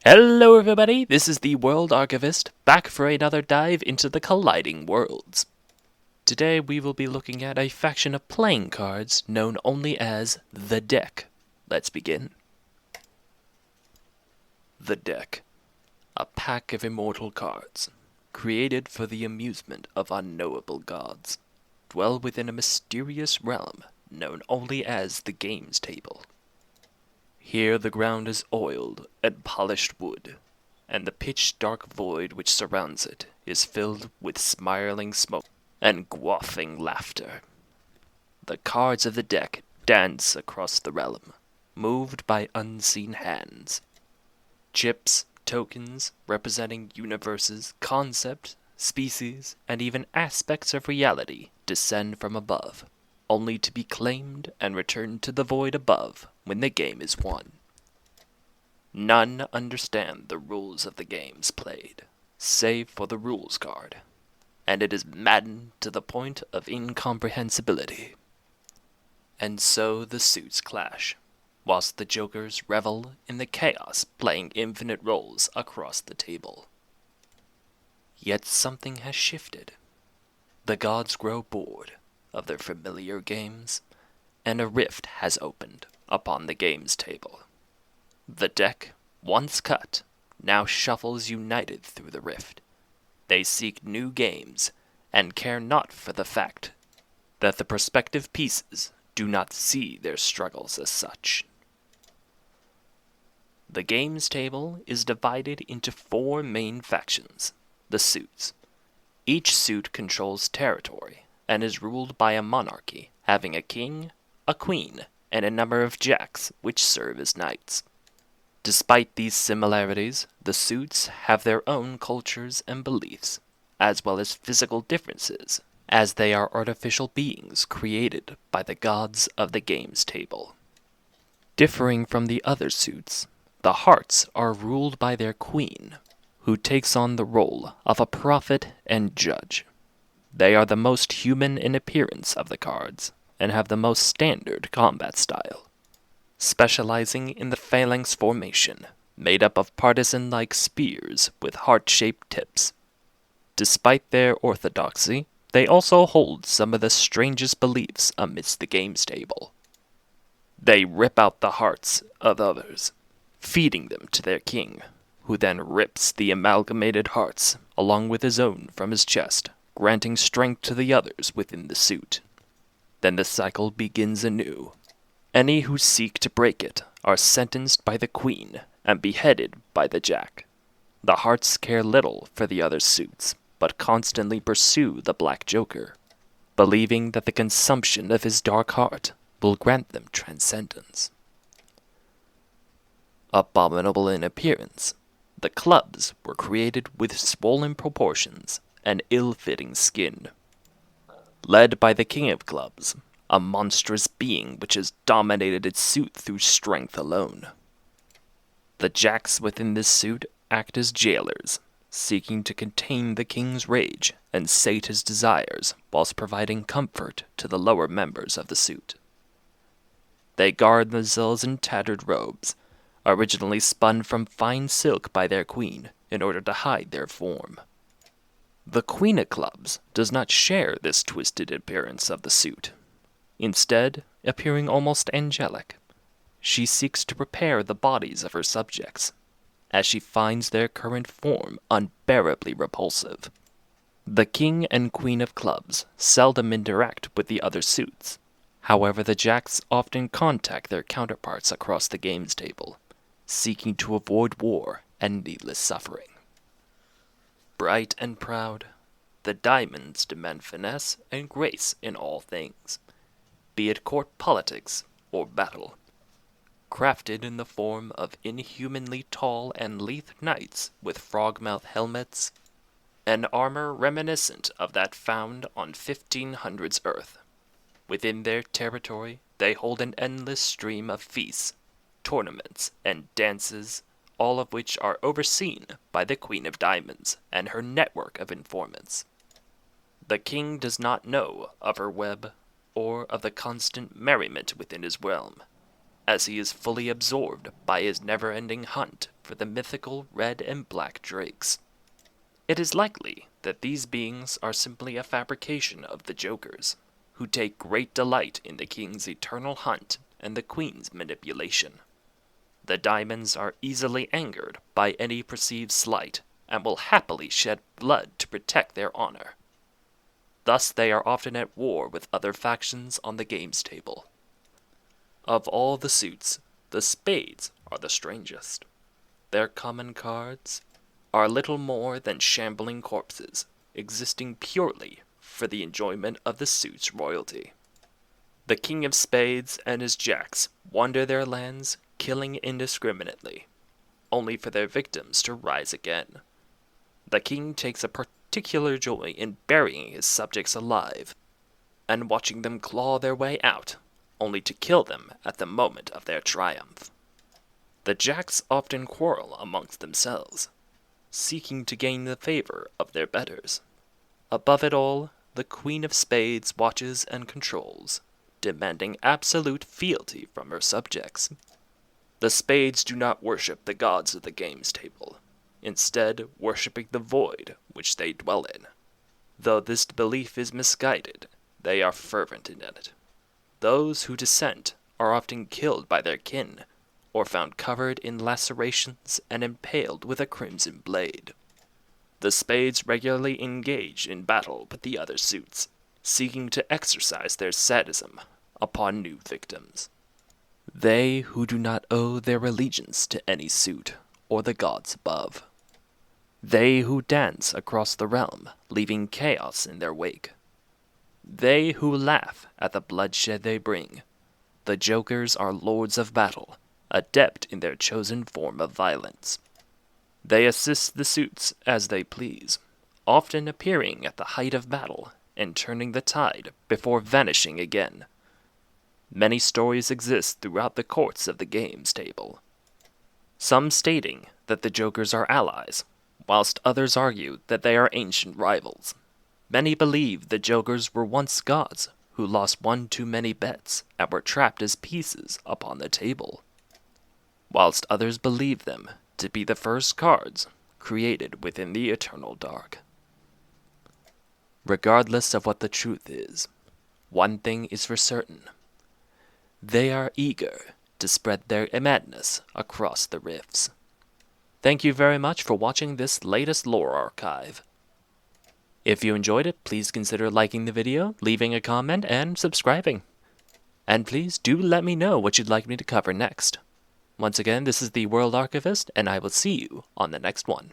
Hello everybody, this is the World Archivist, back for another dive into the colliding worlds. Today we will be looking at a faction of playing cards known only as the Deck. Let's begin. The Deck. A pack of immortal cards, created for the amusement of unknowable gods, dwell within a mysterious realm known only as the Games Table. Here the ground is oiled and polished wood, and the pitch-dark void which surrounds it is filled with smiling smoke and quaffing laughter. The cards of the deck dance across the realm, moved by unseen hands. Chips, tokens, representing universes, concepts, species, and even aspects of reality descend from above, only to be claimed and returned to the void above when the game is won. None understand the rules of the games played, save for the rules card, and it is maddened to the point of incomprehensibility. And so the suits clash, whilst the jokers revel in the chaos playing infinite roles across the table. Yet something has shifted. The gods grow bored of their familiar games, and a rift has opened upon the games table. The deck, once cut, now shuffles united through the rift. They seek new games, and care not for the fact that the prospective pieces do not see their struggles as such. The games table is divided into four main factions: the suits. Each suit controls territory, and is ruled by a monarchy, having a king, a queen, and a number of jacks which serve as knights. Despite these similarities, the suits have their own cultures and beliefs, as well as physical differences, as they are artificial beings created by the gods of the games table. Differing from the other suits, the hearts are ruled by their queen, who takes on the role of a prophet and judge. They are the most human in appearance of the cards, and have the most standard combat style, specializing in the phalanx formation, made up of partisan-like spears with heart-shaped tips. Despite their orthodoxy, they also hold some of the strangest beliefs amidst the games table. They rip out the hearts of others, feeding them to their king, who then rips the amalgamated hearts along with his own from his chest, granting strength to the others within the suit. Then the cycle begins anew. Any who seek to break it are sentenced by the queen and beheaded by the jack. The hearts care little for the other suits, but constantly pursue the Black Joker, believing that the consumption of his dark heart will grant them transcendence. Abominable in appearance, the clubs were created with swollen proportions and ill-fitting skin. Led by the King of Clubs, a monstrous being which has dominated its suit through strength alone. The jacks within this suit act as jailers, seeking to contain the king's rage and sate his desires whilst providing comfort to the lower members of the suit. They guard themselves in tattered robes, originally spun from fine silk by their queen in order to hide their form. The Queen of Clubs does not share this twisted appearance of the suit, instead appearing almost angelic. She seeks to prepare the bodies of her subjects, as she finds their current form unbearably repulsive. The King and Queen of Clubs seldom interact with the other suits. However, the jacks often contact their counterparts across the games table, seeking to avoid war and needless suffering. Bright and proud, the diamonds demand finesse and grace in all things, be it court politics or battle. Crafted in the form of inhumanly tall and lithe knights with frogmouth helmets, and armor reminiscent of that found on 1500s Earth. Within their territory, they hold an endless stream of feasts, tournaments, and dances, all of which are overseen by the Queen of Diamonds and her network of informants. The king does not know of her web or of the constant merriment within his realm, as he is fully absorbed by his never-ending hunt for the mythical red and black drakes. It is likely that these beings are simply a fabrication of the Jokers, who take great delight in the king's eternal hunt and the queen's manipulation. The diamonds are easily angered by any perceived slight, and will happily shed blood to protect their honor. Thus they are often at war with other factions on the games table. Of all the suits, the spades are the strangest. Their common cards are little more than shambling corpses, existing purely for the enjoyment of the suit's royalty. The King of Spades and his jacks wander their lands, killing indiscriminately, only for their victims to rise again. The king takes a particular joy in burying his subjects alive, and watching them claw their way out, only to kill them at the moment of their triumph. The jacks often quarrel amongst themselves, seeking to gain the favor of their betters. Above it all, the Queen of Spades watches and controls, demanding absolute fealty from her subjects. The Spades do not worship the gods of the games table, instead worshipping the void which they dwell in. Though this belief is misguided, they are fervent in it. Those who dissent are often killed by their kin, or found covered in lacerations and impaled with a crimson blade. The Spades regularly engage in battle with the other suits, seeking to exercise their sadism upon new victims. They who do not owe their allegiance to any suit or the gods above. They who dance across the realm, leaving chaos in their wake. They who laugh at the bloodshed they bring. The Jokers are lords of battle, adept in their chosen form of violence. They assist the suits as they please, often appearing at the height of battle and turning the tide before vanishing again. Many stories exist throughout the courts of the games table, some stating that the Jokers are allies, whilst others argue that they are ancient rivals. Many believe the Jokers were once gods who lost one too many bets and were trapped as pieces upon the table, whilst others believe them to be the first cards created within the eternal dark. Regardless of what the truth is, one thing is for certain. They are eager to spread their madness across the rifts. Thank you very much for watching this latest lore archive. If you enjoyed it, please consider liking the video, leaving a comment, and subscribing. And please do let me know what you'd like me to cover next. Once again, this is the World Archivist, and I will see you on the next one.